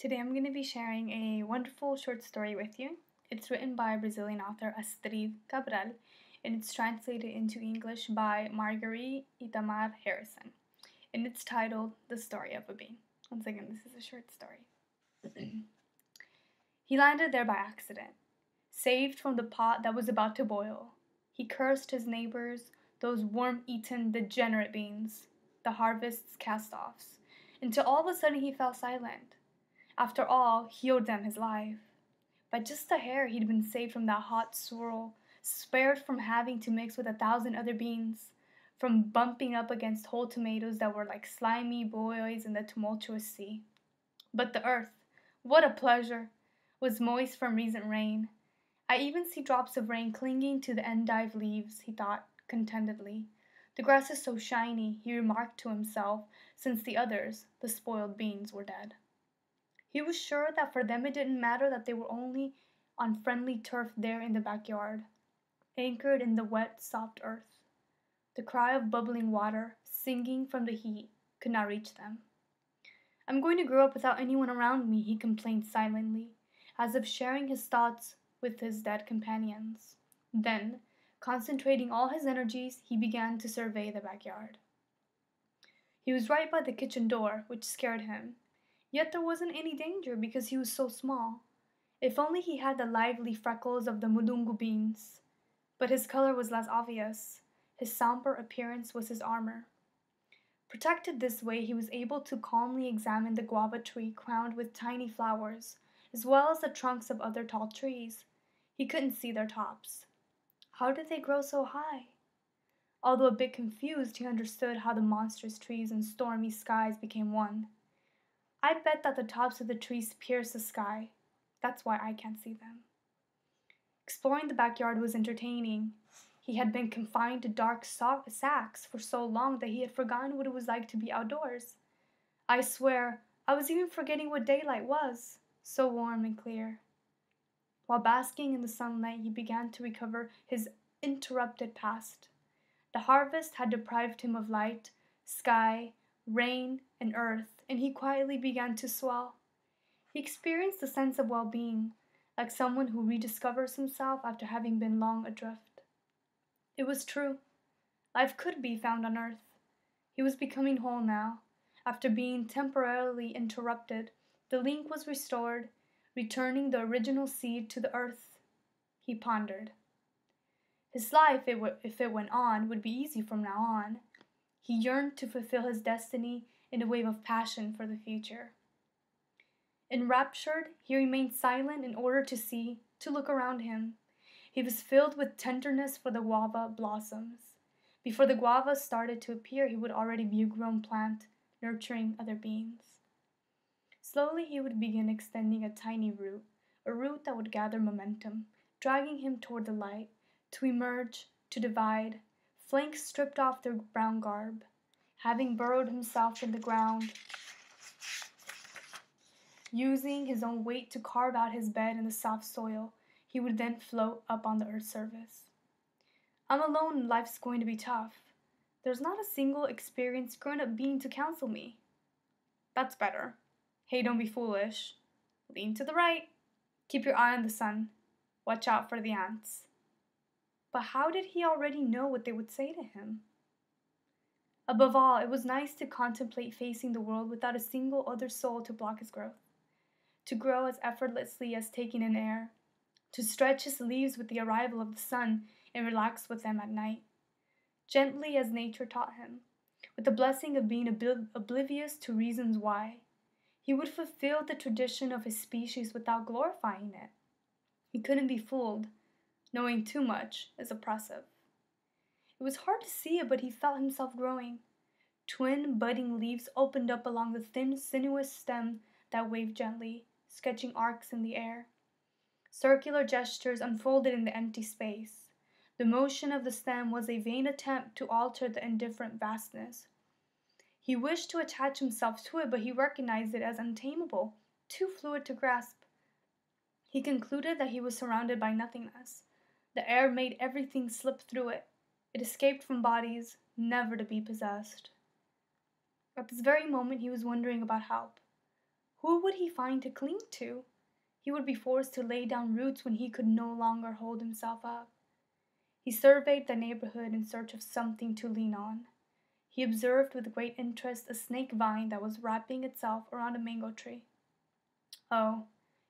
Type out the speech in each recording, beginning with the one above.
Today I'm going to be sharing a wonderful short story with you. It's written by Brazilian author Astrid Cabral and it's translated into English by Marguerite Itamar Harrison. And it's titled The Story of a Bean. Once again, this is a short story. He landed there by accident, saved from the pot that was about to boil. He cursed his neighbors, those worm-eaten, degenerate beans, the harvest's cast-offs, until all of a sudden he fell silent. After all, he owed them his life. By just a hair he'd been saved from that hot swirl, spared from having to mix with 1,000 other beans, from bumping up against whole tomatoes that were like slimy buoys in the tumultuous sea. But the earth, what a pleasure, was moist from recent rain. I even see drops of rain clinging to the endive leaves, he thought contentedly. The grass is so shiny, he remarked to himself, since the others, the spoiled beans, were dead. He was sure that for them it didn't matter that they were only on friendly turf there in the backyard, anchored in the wet, soft earth. The cry of bubbling water, singing from the heat, could not reach them. "I'm going to grow up without anyone around me," he complained silently, as if sharing his thoughts with his dead companions. Then, concentrating all his energies, he began to survey the backyard. He was right by the kitchen door, which scared him. Yet there wasn't any danger because he was so small. If only he had the lively freckles of the mudungu beans. But his color was less obvious. His somber appearance was his armor. Protected this way, he was able to calmly examine the guava tree crowned with tiny flowers, as well as the trunks of other tall trees. He couldn't see their tops. How did they grow so high? Although a bit confused, he understood how the monstrous trees and stormy skies became one. "I bet that the tops of the trees pierce the sky. That's why I can't see them." Exploring the backyard was entertaining. He had been confined to dark sacks for so long that he had forgotten what it was like to be outdoors. I swear, I was even forgetting what daylight was, so warm and clear. While basking in the sunlight, he began to recover his interrupted past. The harvest had deprived him of light, sky, rain, and earth, and he quietly began to swell. He experienced a sense of well-being, like someone who rediscovers himself after having been long adrift. It was true. Life could be found on earth. He was becoming whole now. After being temporarily interrupted, the link was restored, returning the original seed to the earth. He pondered. His life, if it went on, would be easy from now on. He yearned to fulfill his destiny in a wave of passion for the future. Enraptured, he remained silent in order to look around him. He was filled with tenderness for the guava blossoms. Before the guavas started to appear, he would already be a grown plant, nurturing other beings. Slowly he would begin extending a tiny root, a root that would gather momentum, dragging him toward the light, to emerge, to divide, flanks stripped off their brown garb. Having burrowed himself in the ground, using his own weight to carve out his bed in the soft soil, he would then float up on the earth's surface. "I'm alone and life's going to be tough. There's not a single experienced grown-up being to counsel me." "That's better. Hey, don't be foolish. Lean to the right. Keep your eye on the sun. Watch out for the ants." But how did he already know what they would say to him? Above all, it was nice to contemplate facing the world without a single other soul to block his growth, to grow as effortlessly as taking in air, to stretch his leaves with the arrival of the sun and relax with them at night, gently as nature taught him, with the blessing of being oblivious to reasons why. He would fulfill the tradition of his species without glorifying it. He couldn't be fooled. Knowing too much is oppressive. It was hard to see it, but he felt himself growing. Twin budding leaves opened up along the thin, sinuous stem that waved gently, sketching arcs in the air. Circular gestures unfolded in the empty space. The motion of the stem was a vain attempt to alter the indifferent vastness. He wished to attach himself to it, but he recognized it as untamable, too fluid to grasp. He concluded that he was surrounded by nothingness. The air made everything slip through it. It escaped from bodies, never to be possessed. At this very moment he was wondering about help. Who would he find to cling to? He would be forced to lay down roots when he could no longer hold himself up. He surveyed the neighborhood in search of something to lean on. He observed with great interest a snake vine that was wrapping itself around a mango tree. Oh,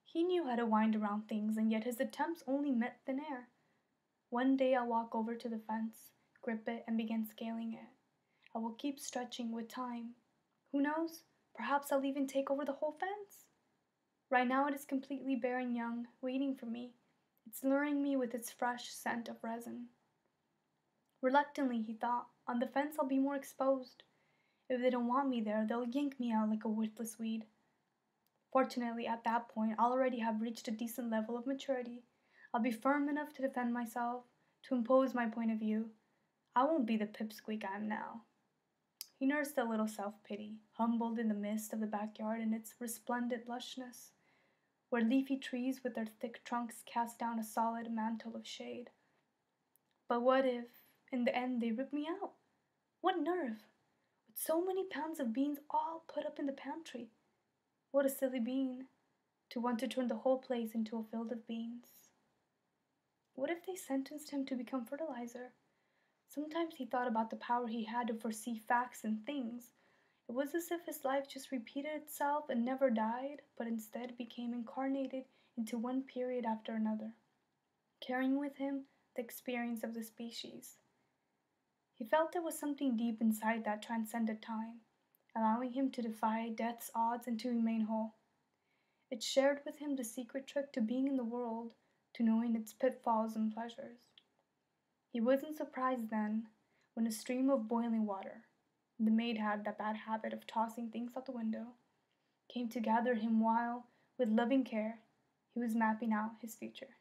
he knew how to wind around things, and yet his attempts only met thin air. One day I'll walk over to the fence, grip it, and begin scaling it. I will keep stretching with time. Who knows? Perhaps I'll even take over the whole fence. Right now it is completely bare and young, waiting for me. It's luring me with its fresh scent of resin. Reluctantly, he thought, on the fence I'll be more exposed. If they don't want me there, they'll yank me out like a worthless weed. Fortunately, at that point, I'll already have reached a decent level of maturity. I'll be firm enough to defend myself, to impose my point of view. I won't be the pipsqueak I am now. He nursed a little self-pity, humbled in the midst of the backyard in its resplendent lushness, where leafy trees with their thick trunks cast down a solid mantle of shade. But what if, in the end, they rip me out? What nerve! With so many pounds of beans all put up in the pantry. What a silly bean, to want to turn the whole place into a field of beans. What if they sentenced him to become fertilizer? Sometimes he thought about the power he had to foresee facts and things. It was as if his life just repeated itself and never died, but instead became incarnated into one period after another, carrying with him the experience of the species. He felt there was something deep inside that transcended time, allowing him to defy death's odds and to remain whole. It shared with him the secret trick to being in the world, to knowing its pitfalls and pleasures. He wasn't surprised then when a stream of boiling water, the maid had that bad habit of tossing things out the window, came to gather him while, with loving care, he was mapping out his future.